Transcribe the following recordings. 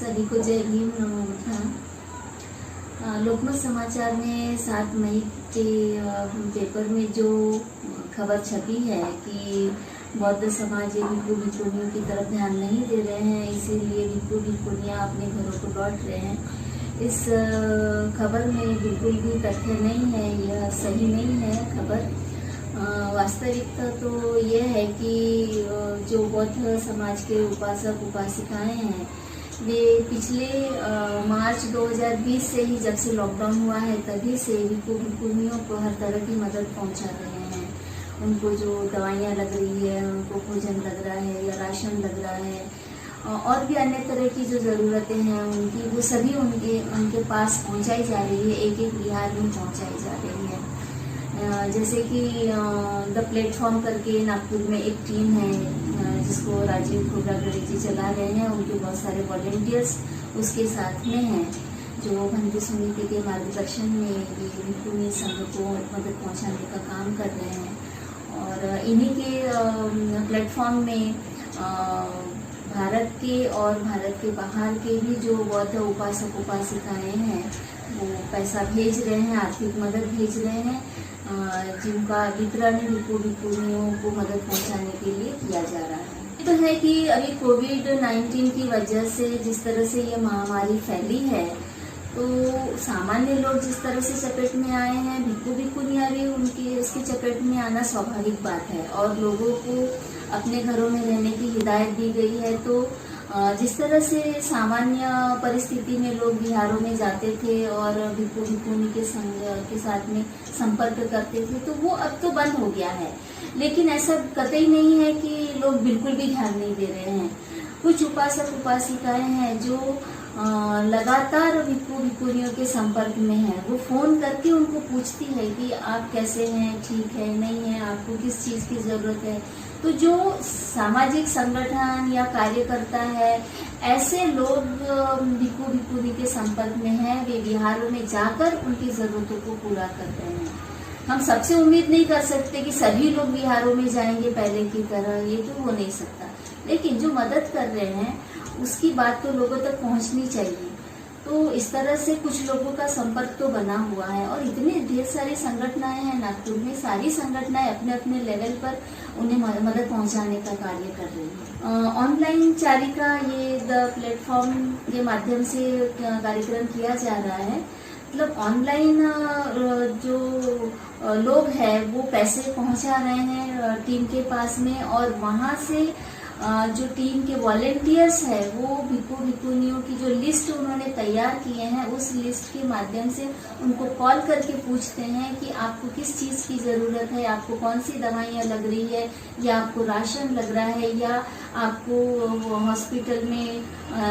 सभी को जय भीम नमो बुद्धाय। लोकमत समाचार में 7 मई के पेपर में जो खबर छपी है कि बौद्ध समाज भिक्षु भिक्षुणियों की तरफ ध्यान नहीं दे रहे हैं, इसीलिए भिक्षु भिक्षुणियाँ अपने घरों को लौट रहे हैं। इस खबर में बिल्कुल भी तथ्य नहीं है, यह सही नहीं है खबर। वास्तविकता तो यह है कि जो बौद्ध समाज के उपासक उपासिकाएं हैं वे पिछले मार्च 2020 से ही, जब से लॉकडाउन हुआ है तभी से भिक्षु भिक्षुणियों को हर तरह की मदद पहुंचा रहे हैं। उनको जो दवाइयाँ लग रही है, उनको भोजन लग रहा है या राशन लग रहा है और भी अन्य तरह की जो ज़रूरतें हैं उनकी, वो सभी उनके पास पहुंचाई जा रही है, एक एक बिहार में पहुंचाई जा रही है। जैसे कि द प्लेटफॉर्म करके नागपुर में एक टीम है जिसको राजीव खोब्रागड़े जी चला रहे हैं। उनके बहुत सारे वॉलेंटियर्स उसके साथ में हैं जो भंती समिति के मार्गदर्शन में ये भिक्षुणी संघ को मदद पहुंचाने का काम कर रहे हैं। और इन्हीं के प्लेटफॉर्म में भारत के और भारत के बाहर के भी जो बौद्ध उपासक उपासिकाएं हैं वो पैसा भेज रहे हैं, आर्थिक मदद भेज रहे हैं, जिनका वितरण भिक्षु भिक्षुणियों को मदद पहुंचाने के लिए किया जा रहा है। तो है कि अभी कोविड-19 की वजह से जिस तरह से ये महामारी फैली है, तो सामान्य लोग जिस तरह से चपेट में आए हैं, भिक्षु भिक्षुणियाँ भी उसकी चपेट में आना स्वाभाविक बात है। और लोगों को अपने घरों में रहने की हिदायत दी गई है। तो जिस तरह से सामान्य परिस्थिति में लोग बिहारों में जाते थे और भिक्षु भिक्षुणी के संग के साथ में संपर्क करते थे, तो वो अब तो बंद हो गया है। लेकिन ऐसा कतई नहीं है कि लोग बिल्कुल भी ध्यान नहीं दे रहे हैं। कुछ उपासक उपासिकाएं हैं जो लगातार भिक्षु भिक्षुणियों के संपर्क में है। वो फोन करके उनको पूछती है कि आप कैसे हैं, ठीक है, नहीं है, आपको किस चीज़ की ज़रूरत है। तो जो सामाजिक संगठन या कार्यकर्ता है, ऐसे लोग भिक्षु भिक्षुणी के संपर्क में हैं, वे बिहारों में जाकर उनकी ज़रूरतों को पूरा कर रहे हैं। हम सबसे उम्मीद नहीं कर सकते कि सभी लोग बिहारों में जाएंगे पहले की तरह, ये तो हो नहीं सकता। लेकिन जो मदद कर रहे हैं उसकी बात तो लोगों तक पहुंचनी चाहिए। तो इस तरह से कुछ लोगों का संपर्क तो बना हुआ है और इतने ढेर सारी संगठनाएं हैं नागपुर में, सारी संगठनाएं अपने अपने लेवल पर उन्हें मदद पहुंचाने का कार्य कर रही है। ऑनलाइन चारिका ये द प्लेटफॉर्म के माध्यम से कार्यक्रम किया जा रहा है। मतलब ऑनलाइन जो लोग हैं वो पैसे पहुंचा रहे हैं टीम के पास में, और वहां से जो टीम के वॉलेंटियर्स है वो भिक्षु भिक्षुणियों की जो लिस्ट उन्होंने तैयार किए हैं, उस लिस्ट के माध्यम से उनको कॉल करके पूछते हैं कि आपको किस चीज़ की ज़रूरत है, आपको कौन सी दवाइयाँ लग रही है, या आपको राशन लग रहा है, या आपको हॉस्पिटल में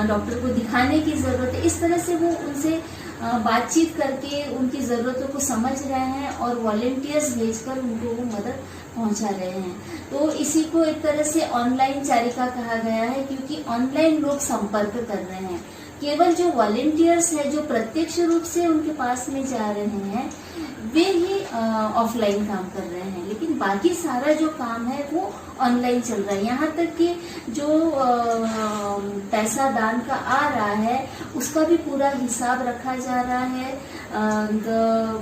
डॉक्टर को दिखाने की ज़रूरत है। इस तरह से वो उनसे बातचीत करके उनकी ज़रूरतों को समझ रहे हैं और वॉलेंटियर्स भेजकर उनको वो मदद पहुंचा रहे हैं। तो इसी को एक तरह से ऑनलाइन चारिका कहा गया है, क्योंकि ऑनलाइन लोग संपर्क कर रहे हैं। केवल जो वॉलेंटियर्स है जो प्रत्यक्ष रूप से उनके पास में जा रहे हैं वे ही ऑफलाइन काम कर रहे हैं, लेकिन बाकी सारा जो काम है वो ऑनलाइन चल रहा है। यहाँ तक कि जो पैसा दान का आ रहा है उसका भी पूरा हिसाब रखा जा रहा है।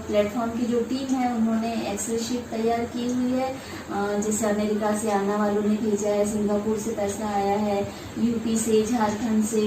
प्लेटफॉर्म की जो टीम है उन्होंने एक्सेल शीट तैयार की हुई है। जैसे अमेरिका से आने वालों ने भेजा है, सिंगापुर से पैसा आया है, यूपी से, झारखंड से,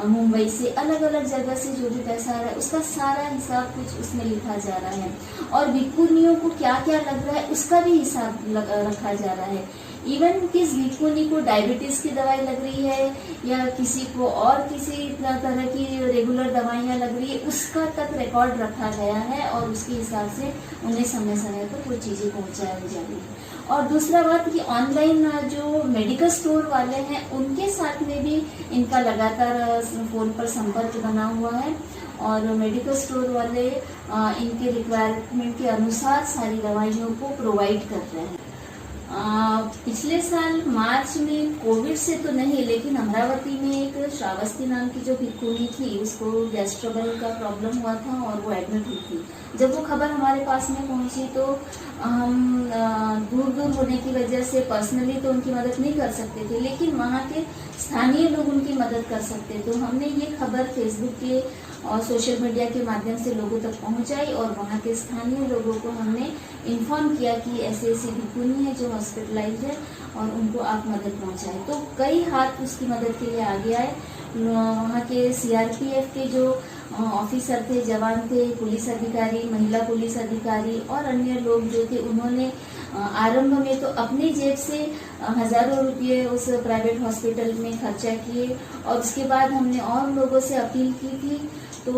मुंबई से, अलग अलग जगह से जो भी पैसा आ रहा है उसका सारा हिसाब कुछ उसमें लिखा जा रहा है। और भिक्षुणियों को क्या क्या लग रहा है उसका भी हिसाब रखा जा रहा है। इवन किस भिक्षुणी को डायबिटीज की दवाई लग रही है या किसी को और किसी तरह की रेगुलर दवाइयाँ लग रही है, उसका तक रिकॉर्ड रखा गया है और उसके हिसाब से उन्हें समय समय पर वो चीज़ें पहुँचाई जा रही है। और दूसरा बात कि ऑनलाइन जो मेडिकल स्टोर वाले हैं उनके साथ में भी इनका लगातार फोन पर संपर्क बना हुआ है, और मेडिकल स्टोर वाले इनके रिक्वायरमेंट के अनुसार सारी दवाइयों को प्रोवाइड कर रहे हैं। पिछले साल मार्च में कोविड से तो नहीं, लेकिन अमरावती में एक श्रावस्ती नाम की जो भिक्खुनी थी, उसको गैस ट्रबल का प्रॉब्लम हुआ था और वो एडमिट हुई थी। जब वो खबर हमारे पास में पहुंची तो हम दूर दूर होने की वजह से पर्सनली तो उनकी मदद नहीं कर सकते थे, लेकिन वहाँ के स्थानीय लोग उनकी मदद कर सकते। तो हमने ये खबर फेसबुक के और सोशल मीडिया के माध्यम से लोगों तक पहुंचाई और वहाँ के स्थानीय लोगों को हमने इन्फॉर्म किया कि ऐसे ऐसी भिक्खुनी है जो हॉस्पिटलाइज है और उनको आप मदद पहुंचाएं। तो कई हाथ उसकी मदद के लिए आगे आए। वहाँ के सीआरपीएफ के जो ऑफिसर थे, जवान थे, पुलिस अधिकारी, महिला पुलिस अधिकारी और अन्य लोग जो थे, उन्होंने आरंभ में तो अपनी जेब से हजारों रुपये उस प्राइवेट हॉस्पिटल में खर्चा किए और उसके बाद हमने और लोगों से अपील की थी। तो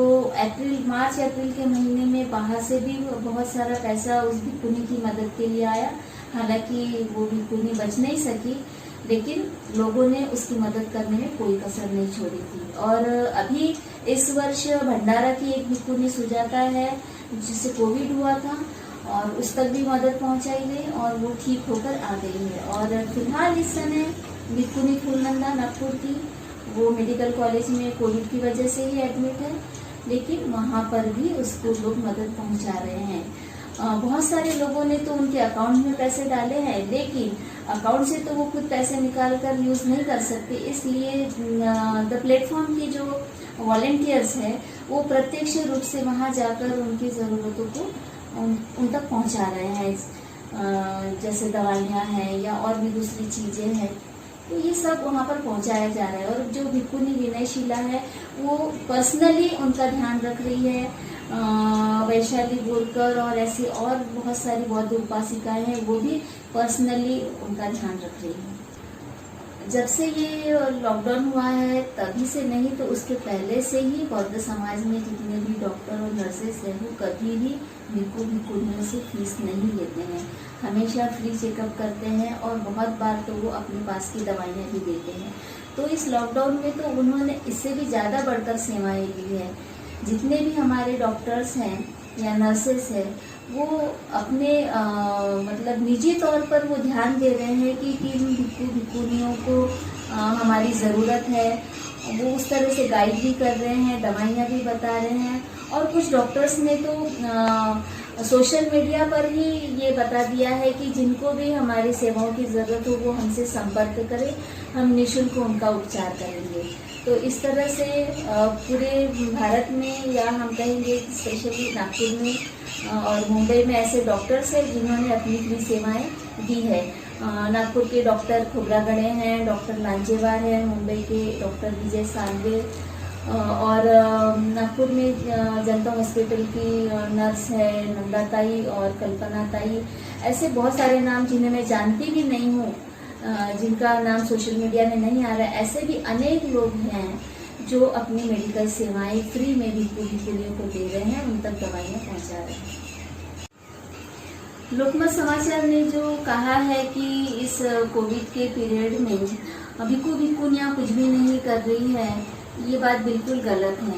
मार्च अप्रैल के महीने में बाहर से भी बहुत सारा पैसा उस भिक्खुनी की मदद के लिए आया। हालांकि वो भिक्खुनी बच नहीं सकी, लेकिन लोगों ने उसकी मदद करने में कोई कसर नहीं छोड़ी थी। और अभी इस वर्ष भंडारा की एक भिक्खुनी सुजाता है जिसे कोविड हुआ था और उस तक भी मदद पहुंचाई गई और वो ठीक होकर आ गई है। और फिलहाल इस समय भिक्खुनी फूलनंदा नागपुर की, वो मेडिकल कॉलेज में कोविड की वजह से ही एडमिट है, लेकिन वहाँ पर भी उसको लोग मदद पहुंचा रहे हैं। बहुत सारे लोगों ने तो उनके अकाउंट में पैसे डाले हैं, लेकिन अकाउंट से तो वो खुद पैसे निकाल कर यूज नहीं कर सकते, इसलिए द प्लेटफॉर्म की जो वॉलेंटियर्स है वो प्रत्यक्ष रूप से वहाँ जाकर उनकी ज़रूरतों को उन तक पहुँचा रहे हैं। जैसे दवाइयाँ हैं या और भी दूसरी चीज़ें हैं, तो ये सब वहाँ पर पहुँचाया जा रहा है। और जो भिक्खुनी विनयशीला है वो पर्सनली उनका ध्यान रख रही है। वैशाली बोरकर और ऐसी और बहुत सारी बौद्ध उपासिकाएं हैं, वो भी पर्सनली उनका ध्यान रख रही हैं। जब से ये लॉकडाउन हुआ है तभी से नहीं तो उसके पहले से ही बौद्ध समाज में जितने भी डॉक्टर और नर्सेस हैं वो कभी भी भिक्खुनियों से फीस नहीं लेते हैं, हमेशा फ्री चेकअप करते हैं और बहुत बार तो वो अपने पास की दवाइयाँ भी देते हैं। तो इस लॉकडाउन में तो उन्होंने इससे भी ज़्यादा बढ़कर सेवाएं दी है। जितने भी हमारे डॉक्टर्स हैं या नर्सेस हैं वो अपने मतलब निजी तौर पर वो ध्यान दे रहे हैं कि किन भिक्खुनियों को हमारी ज़रूरत है, वो उस तरह से गाइड भी कर रहे हैं, दवाइयाँ भी बता रहे हैं। और कुछ डॉक्टर्स ने तो सोशल मीडिया पर ही ये बता दिया है कि जिनको भी हमारी सेवाओं की ज़रूरत हो वो हमसे संपर्क करें, हम निःशुल्क उनका उपचार करेंगे। तो इस तरह से पूरे भारत में या हम कहेंगे स्पेशली नागपुर में और मुंबई में ऐसे डॉक्टर्स हैं जिन्होंने अपनी फ्री सेवाएं दी है। नागपुर के डॉक्टर खुबरागड़े हैं, डॉक्टर लांजेवार हैं, मुंबई के डॉक्टर विजय सांगवे और नागपुर में जनता हॉस्पिटल की नर्स है नंदाताई और कल्पनाताई। ऐसे बहुत सारे नाम जिन्हें मैं जानती भी नहीं हूँ, जिनका नाम सोशल मीडिया में नहीं आ रहा है, ऐसे भी अनेक लोग हैं जो अपनी मेडिकल सेवाएं फ्री में भिक्खुनियों को दे रहे हैं, उन तक दवाइयाँ पहुँचा रहे हैं। लोकमत समाचार ने जो कहा है कि इस कोविड के पीरियड में भिक्खुनियाँ कुछ भी नहीं कर रही है, ये बात बिल्कुल गलत है।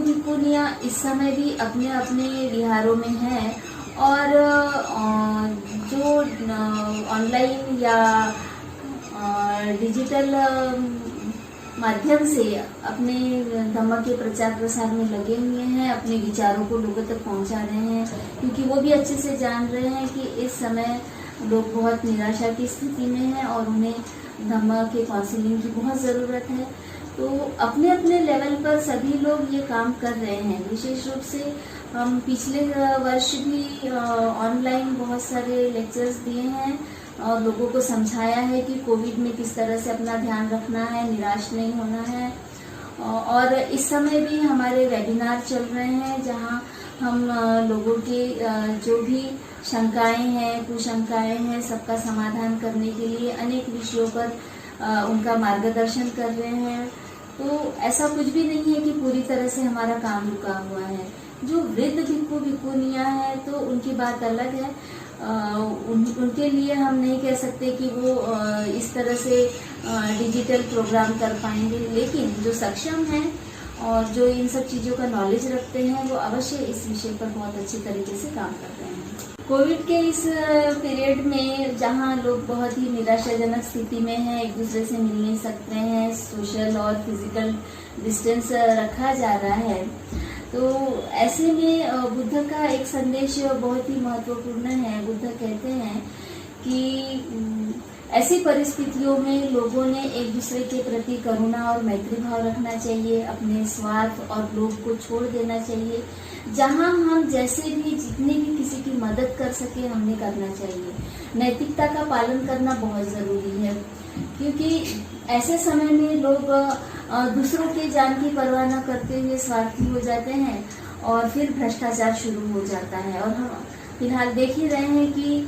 भिक्खुनियाँ इस समय भी अपने अपने विहारों में हैं और जो ऑनलाइन या डिजिटल माध्यम से अपने धम्म के प्रचार प्रसार में लगे हुए हैं, अपने विचारों को लोगों तक पहुंचा रहे हैं, क्योंकि वो भी अच्छे से जान रहे हैं कि इस समय लोग बहुत निराशा की स्थिति में हैं और उन्हें धम्म के काउंसलिंग की बहुत ज़रूरत है। तो अपने अपने लेवल पर सभी लोग ये काम कर रहे हैं। विशेष रूप से हम पिछले वर्ष भी ऑनलाइन बहुत सारे लेक्चर्स दिए हैं और लोगों को समझाया है कि कोविड में किस तरह से अपना ध्यान रखना है, निराश नहीं होना है। और इस समय भी हमारे वेबिनार चल रहे हैं जहां हम लोगों के जो भी शंकाएं हैं, कुशंकाएं हैं, सबका समाधान करने के लिए अनेक विषयों पर उनका मार्गदर्शन कर रहे हैं। तो ऐसा कुछ भी नहीं है कि पूरी तरह से हमारा काम रुका हुआ है। जो वृद्ध भिक्खुनियाँ हैं तो उनकी बात अलग है, उनके लिए हम नहीं कह सकते कि वो इस तरह से डिजिटल प्रोग्राम कर पाएंगे, लेकिन जो सक्षम हैं और जो इन सब चीज़ों का नॉलेज रखते हैं वो अवश्य इस विषय पर बहुत अच्छी तरीके से काम कर रहे हैं। कोविड के इस पीरियड में जहां लोग बहुत ही निराशाजनक स्थिति में हैं, एक दूसरे से मिल नहीं सकते हैं, सोशल और फिजिकल डिस्टेंस रखा जा रहा है, तो ऐसे में बुद्ध का एक संदेश बहुत ही महत्वपूर्ण है। बुद्ध कहते हैं कि ऐसी परिस्थितियों में लोगों ने एक दूसरे के प्रति करुणा और मैत्री भाव रखना चाहिए, अपने स्वार्थ और लोभ को छोड़ देना चाहिए। जहां हम जैसे भी जितनी भी किसी की मदद कर सके हमने करना चाहिए। नैतिकता का पालन करना बहुत जरूरी है, क्योंकि ऐसे समय में लोग दूसरों के जान की परवाह न करते हुए स्वार्थी हो जाते हैं और फिर भ्रष्टाचार शुरू हो जाता है। और हम फिलहाल देख ही रहे हैं कि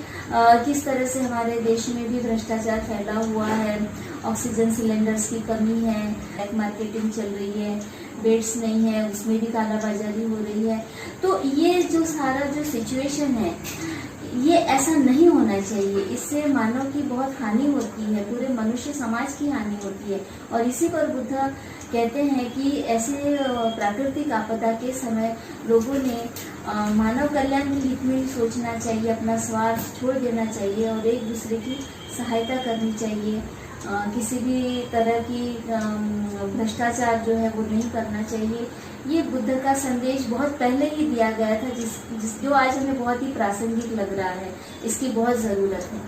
किस तरह से हमारे देश में भी भ्रष्टाचार फैला हुआ है। ऑक्सीजन सिलेंडर्स की कमी है, ब्लैक मार्केटिंग चल रही है, बेड्स नहीं है, उसमें भी कालाबाजारी हो रही है। तो ये जो सारा जो सिचुएशन है, ये ऐसा नहीं होना चाहिए। इससे मानव की बहुत हानि होती है, पूरे मनुष्य समाज की हानि होती है। और इसी पर बुद्ध कहते हैं कि ऐसे प्राकृतिक आपदा के समय लोगों ने मानव कल्याण के हित में ही सोचना चाहिए, अपना स्वार्थ छोड़ देना चाहिए और एक दूसरे की सहायता करनी चाहिए। किसी भी तरह की भ्रष्टाचार जो है वो नहीं करना चाहिए। ये बुद्ध का संदेश बहुत पहले ही दिया गया था, जो आज हमें बहुत ही प्रासंगिक लग रहा है। इसकी बहुत ज़रूरत है।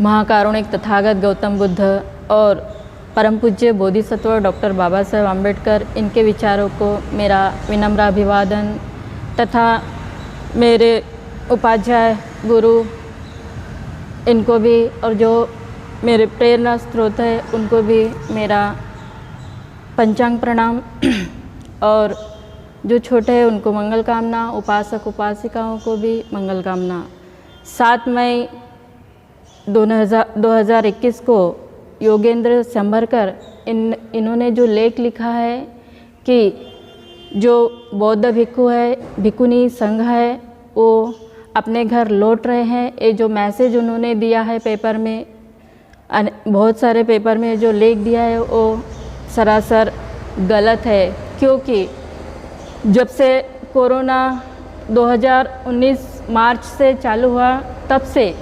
महाकारुणिक तथागत गौतम बुद्ध और परम पूज्य बोधिसत्व डॉक्टर बाबा साहेब अम्बेडकर, इनके विचारों को मेरा विनम्र अभिवादन तथा मेरे उपाध्याय गुरु इनको भी, और जो मेरे प्रेरणा स्रोत है उनको भी मेरा पंचांग प्रणाम। और जो छोटे हैं उनको मंगल कामना, उपासक उपासिकाओं को भी मंगल कामना। 7 मई 2021 को योगेंद्र संभरकर इन्होंने जो लेख लिखा है कि जो बौद्ध भिक्खु है, भिक्खुनी संघ है, वो अपने घर लौट रहे हैं। ये जो मैसेज उन्होंने दिया है पेपर में, बहुत सारे पेपर में जो लेख दिया है वो सरासर गलत है। क्योंकि जब से कोरोना 2019 मार्च से चालू हुआ, तब से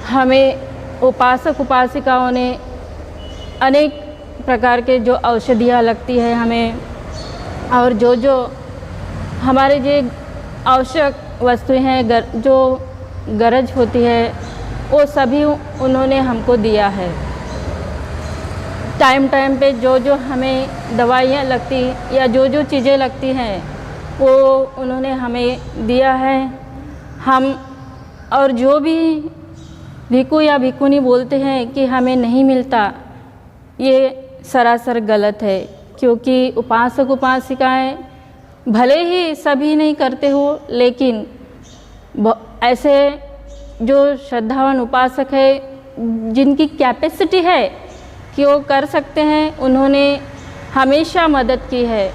हमें उपासक उपासिकाओं ने अनेक प्रकार के जो औषधियाँ लगती है हमें, और जो हमारे जो आवश्यक वस्तुएं हैं, जो गरज होती है, वो सभी उन्होंने हमको दिया है। टाइम टाइम पे जो हमें दवाइयाँ लगती या जो चीज़ें लगती हैं वो उन्होंने हमें दिया है। हम और जो भी भिक्खु या भिक्खुनी बोलते हैं कि हमें नहीं मिलता, ये सरासर गलत है। क्योंकि उपासक उपासिकाएं भले ही सभी नहीं करते हो, लेकिन ऐसे जो श्रद्धावान उपासक है जिनकी कैपेसिटी है कि वो कर सकते हैं, उन्होंने हमेशा मदद की है।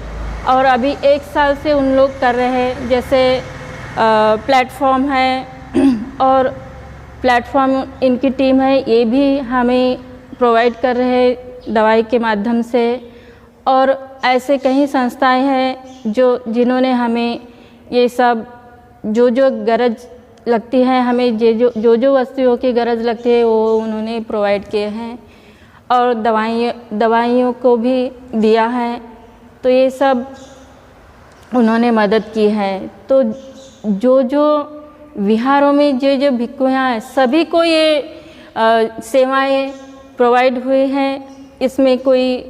और अभी 1 साल से उन लोग कर रहे हैं। जैसे प्लेटफॉर्म है और प्लेटफॉर्म इनकी टीम है, ये भी हमें प्रोवाइड कर रहे हैं दवाई के माध्यम से। और ऐसे कई संस्थाएं हैं जिन्होंने हमें ये सब जो गरज लगती है, हमें जो वस्तुओं की गरज लगती है वो उन्होंने प्रोवाइड किए हैं, और दवाइयों को भी दिया है। तो ये सब उन्होंने मदद की है। तो जो विहारों में जो भिक्खुयाँ हैं, सभी को ये सेवाएं प्रोवाइड हुई हैं, इसमें कोई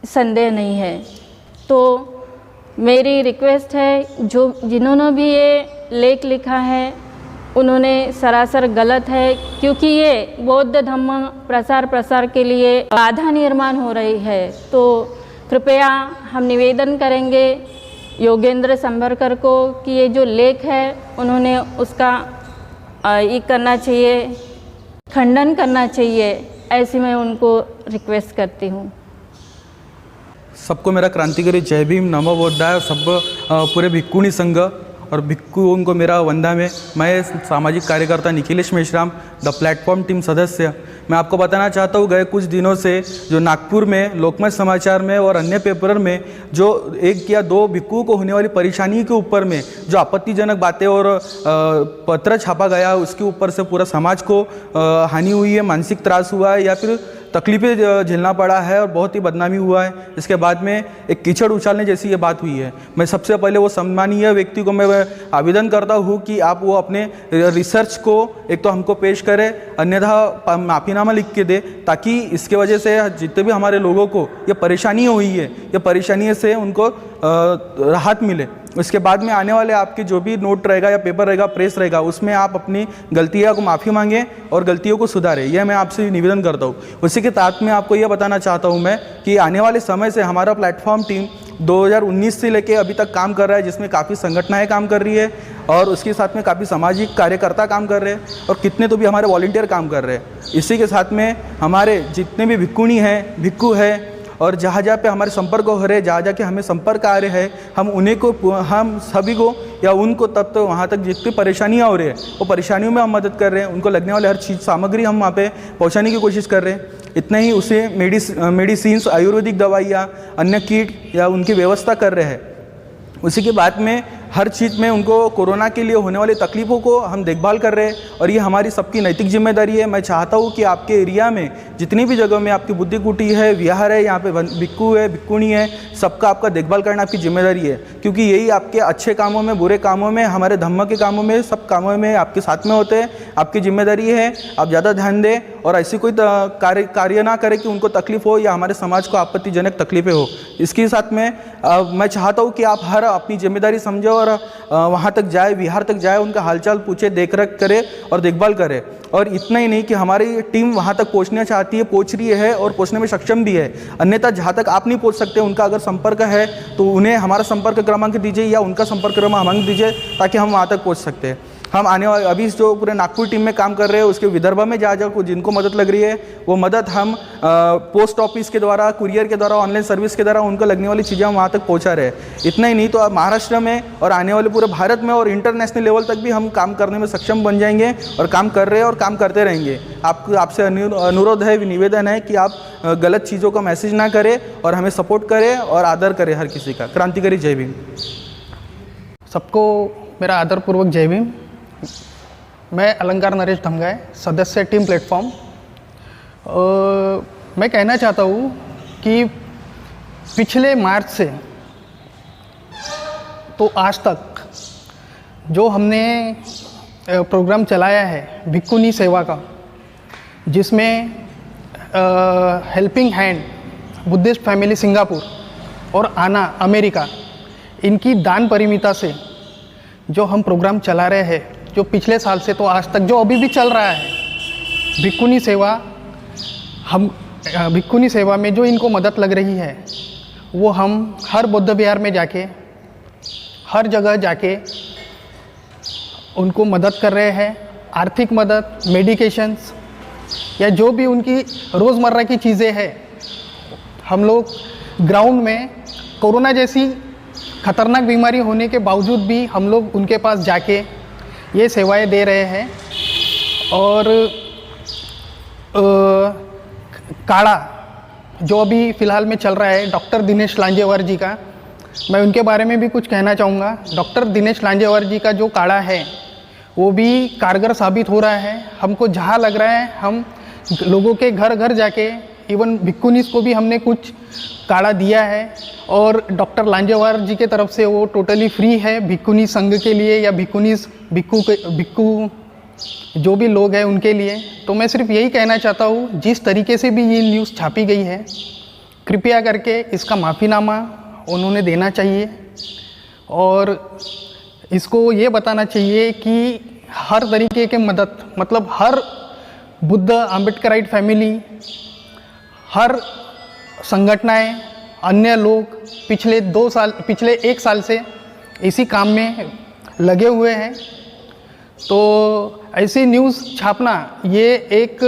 संदेह नहीं है। तो मेरी रिक्वेस्ट है, जिन्होंने भी ये लेख लिखा है उन्होंने सरासर गलत है, क्योंकि ये बौद्ध धम्म प्रसार के लिए बाधा निर्माण हो रही है। तो कृपया हम निवेदन करेंगे योगेंद्र संभरकर को कि ये जो लेख है उन्होंने उसका ये करना चाहिए, खंडन करना चाहिए। ऐसी मैं उनको रिक्वेस्ट करती हूँ। सबको मेरा क्रांतिकारी जय भीम, नमो बुद्धाय। सब पूरे भिक्खुनी संघ और भिक्खू उनको मेरा वंदन है। मैं सामाजिक कार्यकर्ता Nikhilesh Meshram, the platform team सदस्य। मैं आपको बताना चाहता हूँ, गए कुछ दिनों से जो नागपुर में लोकमत समाचार में और अन्य पेपर में जो 1 या 2 भिक्खुओं को होने वाली परेशानी के ऊपर में जो आपत्तिजनक बातें और पत्र छापा गया, उसके ऊपर से पूरा समाज को हानि हुई है, मानसिक त्रास हुआ है या फिर तकलीफ़ें झेलना पड़ा है और बहुत ही बदनामी हुआ है। इसके बाद में एक कीचड़ उछालने जैसी ये बात हुई है। मैं सबसे पहले वो सम्मानीय व्यक्ति को मैं आवेदन करता हूँ कि आप वो अपने रिसर्च को एक तो हमको पेश करें, अन्यथा माफ़ीनामा लिख के दे, ताकि इसके वजह से जितने भी हमारे लोगों को ये परेशानी हुई है, ये परेशानी से उनको राहत मिले। उसके बाद में आने वाले आपके जो भी नोट रहेगा या पेपर रहेगा, प्रेस रहेगा, उसमें आप अपनी गलतियों को माफ़ी मांगें और गलतियों को सुधारें। यह मैं आपसे निवेदन करता हूँ। उसी के साथ में आपको यह बताना चाहता हूँ मैं कि आने वाले समय से हमारा प्लेटफॉर्म टीम 2019 से लेके अभी तक काम कर रहा है, जिसमें काफ़ी संगठनाएँ काम कर रही है और उसके साथ में काफ़ी सामाजिक कार्यकर्ता काम कर रहे हैं और कितने तो भी हमारे वॉलंटियर काम कर रहे हैं। इसी के साथ में हमारे जितने भी भिक्खुनी हैं, भिक्खु है और जहाँ जहाँ पे हमारे संपर्क हो रहे, जहाँ जहाँ के हमें संपर्क आ रहे हैं, हम उन्हें को, हम सभी को या उनको तब तो वहाँ तक जितनी परेशानियाँ हो रही है वो परेशानियों में हम मदद कर रहे हैं। उनको लगने वाले हर चीज़ सामग्री हम वहाँ पे पहुँचाने की कोशिश कर रहे हैं। इतना ही उसे मेडिसिन्स, आयुर्वेदिक दवाइयाँ, अन्य किट या उनकी व्यवस्था कर रहे हैं। उसी के बाद में हर चीज़ में उनको कोरोना के लिए होने वाली तकलीफ़ों को हम देखभाल कर रहे हैं और ये हमारी सबकी नैतिक जिम्मेदारी है। मैं चाहता हूँ कि आपके एरिया में जितनी भी जगह में आपकी बुद्धि कुटी है, विहार है, यहाँ पे भिक्खु है, भिक्खुनी है, सबका आपका देखभाल करना आपकी जिम्मेदारी है, क्योंकि यही आपके अच्छे कामों में, बुरे कामों में, हमारे धम्म के कामों में, सब कामों में आपके साथ में होते हैं। आपकी जिम्मेदारी है, आप ज़्यादा ध्यान दें और ऐसी कोई कार्य ना करें कि उनको तकलीफ़ हो या हमारे समाज को आपत्तिजनक तकलीफ़ें हो। इसके साथ में मैं चाहता हूँ कि आप हर अपनी जिम्मेदारी समझें और वहाँ तक जाए, बिहार तक जाए, उनका हालचाल पूछे, देख रेख करे और देखभाल करे। और इतना ही नहीं कि हमारी टीम वहाँ तक पहुँचना चाहती है, पहुँच रही है और पहुँचने में सक्षम भी है। अन्यथा जहाँ तक आप नहीं पहुँच सकते, उनका अगर संपर्क है तो उन्हें हमारा संपर्क क्रमांक दीजिए या उनका संपर्क क्रमांक हमें दीजिए, ताकि हम वहाँ तक पहुँच सकते हैं। हम आने वाले अभी जो पूरे नागपुर टीम में काम कर रहे हैं, उसके विदर्भ में जा को जिनको मदद लग रही है, वो मदद हम पोस्ट ऑफिस के द्वारा, कुरियर के द्वारा, ऑनलाइन सर्विस के द्वारा उनको लगने वाली चीज़ें हम वहाँ तक पहुँचा रहे हैं। इतना ही नहीं तो अब महाराष्ट्र में और आने वाले पूरे भारत में और इंटरनेशनल लेवल तक भी हम काम करने में सक्षम बन जाएंगे और काम कर रहे हैं और काम करते रहेंगे। आपसे अनुरोध है, निवेदन है कि आप गलत चीज़ों का मैसेज ना करें और हमें सपोर्ट करें और आदर करें हर किसी का। क्रांतिकारी जय भीम। सबको मेरा आदरपूर्वक जय भीम। मैं अलंकार नरेश धमगाए, सदस्य टीम प्लेटफॉर्म। मैं कहना चाहता हूँ कि पिछले मार्च से तो आज तक जो हमने प्रोग्राम चलाया है भिक्खुनी सेवा का, जिसमें helping hand, Buddhist family Singapore और आना अमेरिका, इनकी दान परिमिता से जो हम प्रोग्राम चला रहे हैं, जो पिछले साल से तो आज तक जो अभी भी चल रहा है, भिक्खुनी सेवा, हम भिक्खुनी सेवा में जो इनको मदद लग रही है वो हम हर बौद्ध विहार में जाके, हर जगह जाके उनको मदद कर रहे हैं। आर्थिक मदद, मेडिकेशंस या जो भी उनकी रोज़मर्रा की चीज़ें हैं, हम लोग ग्राउंड में कोरोना जैसी खतरनाक बीमारी होने के बावजूद भी हम लोग उनके पास जाके ये सेवाएं दे रहे हैं। और काढ़ा जो अभी फ़िलहाल में चल रहा है डॉक्टर दिनेश लांजेवार जी का, मैं उनके बारे में भी कुछ कहना चाहूँगा। डॉक्टर दिनेश लांजेवार जी का जो काढ़ा है वो भी कारगर साबित हो रहा है। हमको जहाँ लग रहा है, हम लोगों के घर घर जाके, इवन भिक्खुनीस को भी हमने कुछ काढ़ा दिया है और डॉक्टर लांजेवार जी के तरफ से वो टोटली फ्री है भिक्खुनी संघ के लिए या भिक्खु जो भी लोग हैं उनके लिए। तो मैं सिर्फ यही कहना चाहता हूँ, जिस तरीके से भी ये न्यूज़ छापी गई है, कृपया करके इसका माफ़ीनामा उन्होंने देना चाहिए और इसको ये बताना चाहिए कि हर तरीके के मदद, मतलब हर बुद्ध आम्बेडकराइट फैमिली, हर संगठनाएं, अन्य लोग पिछले 1 साल से इसी काम में लगे हुए हैं। तो ऐसी न्यूज़ छापना ये एक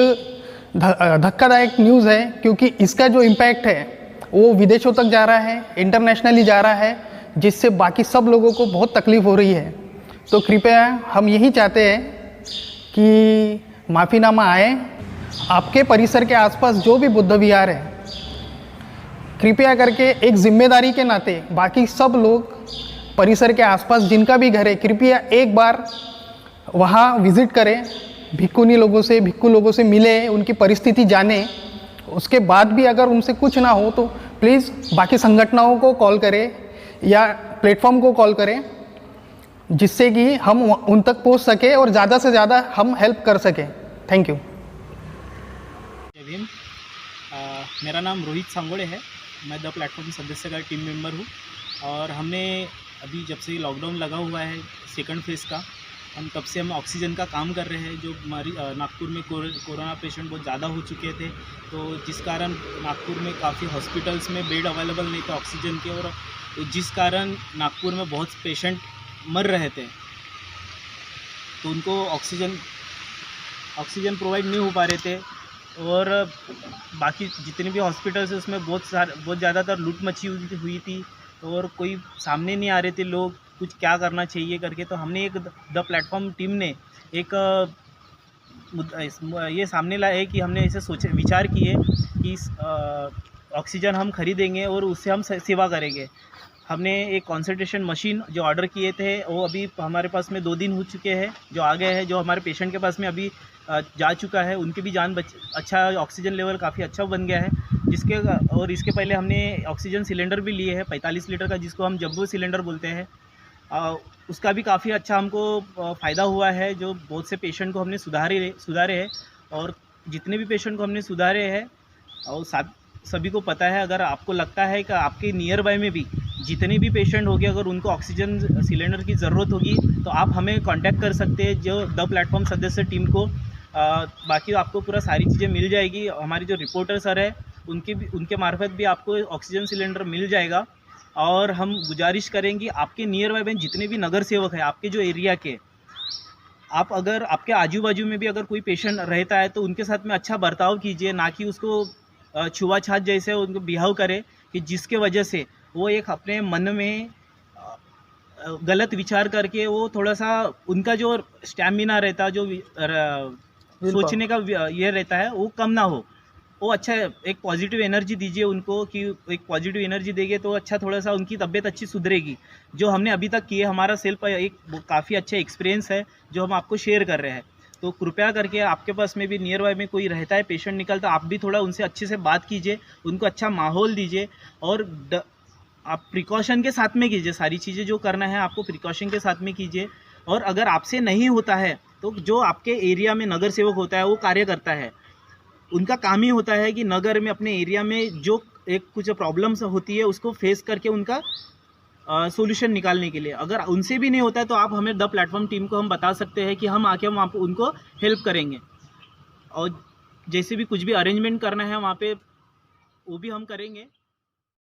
धक्कादायक न्यूज़ है, क्योंकि इसका जो इम्पैक्ट है वो विदेशों तक जा रहा है, इंटरनेशनली जा रहा है, जिससे बाकी सब लोगों को बहुत तकलीफ़ हो रही है। तो कृपया हम यही चाहते हैं कि माफ़ीनामा आए। आपके परिसर के आसपास जो भी बुद्ध विहार है, कृपया करके एक जिम्मेदारी के नाते बाकी सब लोग परिसर के आसपास जिनका भी घर है, कृपया एक बार वहाँ विज़िट करें, भिक्खु लोगों से मिले, उनकी परिस्थिति जाने। उसके बाद भी अगर उनसे कुछ ना हो तो प्लीज़ बाकी संगठनों को कॉल करें या प्लेटफॉर्म को कॉल करें, जिससे कि हम उन तक पहुंच सके और ज़्यादा से ज़्यादा हम हेल्प कर सकें। Thank you. जय भीम। मेरा नाम रोहित सांगोड़े है। मैं द प्लेटफॉर्म सदस्य का टीम मेंबर हूँ और हमने अभी जब से लॉकडाउन लगा हुआ है सेकंड फेज़ का, हम तब से हम ऑक्सीजन का काम कर रहे हैं। जो हमारी नागपुर में कोरोना पेशेंट बहुत ज़्यादा हो चुके थे, तो जिस कारण नागपुर में काफ़ी हॉस्पिटल्स में बेड अवेलेबल नहीं थे ऑक्सीजन के, और जिस कारण नागपुर में बहुत पेशेंट मर रहे थे, तो उनको ऑक्सीजन प्रोवाइड नहीं हो पा रहे थे। और बाकी जितने भी हॉस्पिटल्स हैं उसमें बहुत ज़्यादातर लूट मची हुई थी और कोई सामने नहीं आ रहे थे लोग कुछ क्या करना चाहिए करके। तो हमने एक द प्लेटफॉर्म टीम ने एक ये सामने लाया है कि हमने ऐसे विचार किए कि ऑक्सीजन हम खरीदेंगे और उससे हम सेवा करेंगे। हमने एक कंसंट्रेशन मशीन जो ऑर्डर किए थे वो अभी हमारे पास में 2 दिन हो चुके हैं, जो आ गए हैं, जो हमारे पेशेंट के पास में अभी जा चुका है, उनकी भी जान अच्छा ऑक्सीजन लेवल काफ़ी अच्छा बन गया है। और इसके पहले हमने ऑक्सीजन सिलेंडर भी लिए हैं 45 लीटर का, जिसको हम जंबो सिलेंडर बोलते हैं। उसका भी काफ़ी अच्छा हमको फ़ायदा हुआ है। जो बहुत से पेशेंट को हमने सुधारे हैं और जितने भी पेशेंट को हमने सुधारे हैं और सभी को पता है। अगर आपको लगता है कि आपके नियर बाय में भी जितने भी पेशेंट होंगे, अगर उनको ऑक्सीजन सिलेंडर की ज़रूरत होगी तो आप हमें कांटेक्ट कर सकते हैं, जो द प्लेटफॉर्म सदस्य टीम को। बाकी आपको पूरा सारी चीज़ें मिल जाएगी। हमारी जो रिपोर्टर सर है उनके मार्फत भी आपको ऑक्सीजन सिलेंडर मिल जाएगा। और हम गुजारिश करेंगे आपके नियर बाय में जितने भी नगर सेवक हैं आपके जो एरिया के, आप अगर आपके आजू बाजू में भी अगर कोई पेशेंट रहता है तो उनके साथ में अच्छा बर्ताव कीजिए, ना कि उसको छुआछात जैसे उनको बिहेव करे कि जिसके वजह से वो एक अपने मन में गलत विचार करके वो थोड़ा सा उनका जो स्टैमिना रहता, जो सोचने का ये रहता है, वो कम ना हो। वो अच्छा एक पॉजिटिव एनर्जी दीजिए उनको, कि एक पॉजिटिव एनर्जी देंगे तो अच्छा थोड़ा सा उनकी तबीयत अच्छी सुधरेगी। जो हमने अभी तक किए, हमारा सेल्फ एक काफ़ी अच्छा एक्सपीरियंस है जो हम आपको शेयर कर रहे हैं। तो कृपया करके आपके पास में भी नियर बाय में कोई रहता है, पेशेंट निकलता, आप भी थोड़ा उनसे अच्छे से बात कीजिए, उनको अच्छा माहौल दीजिए और आप प्रिकॉशन के साथ में कीजिए। सारी चीज़ें जो करना है आपको प्रिकॉशन के साथ में कीजिए। और अगर आपसे नहीं होता है तो जो आपके एरिया में नगर सेवक होता है वो कार्य करता है, उनका काम ही होता है कि नगर में अपने एरिया में जो एक कुछ प्रॉब्लम्स होती है उसको फेस करके उनका सॉल्यूशन निकालने के लिए। अगर उनसे भी नहीं होता है तो आप हमें द प्लेटफॉर्म टीम को हम बता सकते हैं कि हम आके वहाँ पर उनको हेल्प करेंगे, और जैसे भी कुछ भी अरेंजमेंट करना है वहाँ पे वो भी हम करेंगे।